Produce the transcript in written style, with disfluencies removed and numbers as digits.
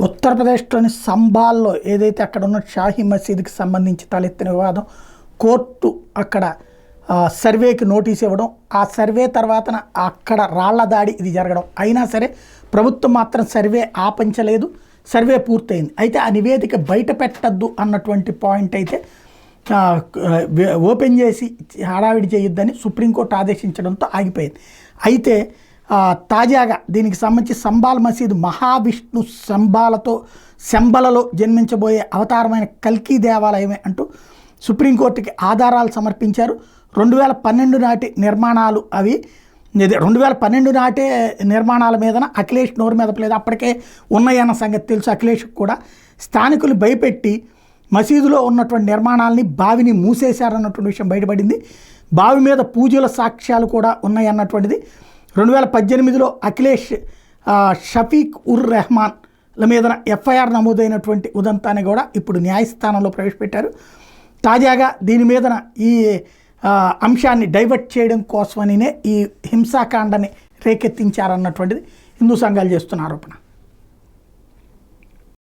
ఉత్తరప్రదేశ్లోని సంబాల్లో ఏదైతే అక్కడ ఉన్న షాహీ మసీద్కి సంబంధించి తలెత్తిన వివాదం, కోర్టు అక్కడ సర్వేకి నోటీస్ ఇవ్వడం, ఆ సర్వే తర్వాత అక్కడ రాళ్ల దాడి ఇది జరగడం, అయినా సరే ప్రభుత్వం మాత్రం సర్వే ఆపించలేదు, సర్వే పూర్తయింది. అయితే ఆ నివేదిక బయట పెట్టద్దు అన్నటువంటి పాయింట్ అయితే ఓపెన్ చేసి హడావిడి చేయొద్దని సుప్రీంకోర్టు ఆదేశించడంతో ఆగిపోయింది. అయితే తాజాగా దీనికి సంబంధించి సంబాల్ మసీదు మహావిష్ణు శంబలలో జన్మించబోయే అవతారమైన కల్కీ దేవాలయమే అంటూ సుప్రీంకోర్టుకి ఆధారాలు సమర్పించారు. 2012 నాటి నిర్మాణాలు అవి. 2012 నాటే నిర్మాణాల మీదన అఖిలేష్ నోరు మెదపలేదు, అప్పటికే ఉన్నాయన్న సంగతి తెలుసు అఖిలేష్కి కూడా. స్థానికులు భయపెట్టి మసీదులో ఉన్నటువంటి నిర్మాణాలని బావిని మూసేశారన్నటువంటి విషయం బయటపడింది. బావి మీద పూజల సాక్ష్యాలు కూడా ఉన్నాయన్నటువంటిది. 2018లో అఖిలేష్ షఫీక్ ఉర్ రెహమాన్ల మీద ఎఫ్ఐఆర్ నమోదైనటువంటి ఉదంతాన్ని కూడా ఇప్పుడు న్యాయస్థానంలో ప్రవేశపెట్టారు. తాజాగా దీని మీదన ఈ అంశాన్ని డైవర్ట్ చేయడం కోసమనినే ఈ హింసాకాండని రేకెత్తించారన్నటువంటిది హిందూ సంఘాలు చేస్తున్న ఆరోపణ.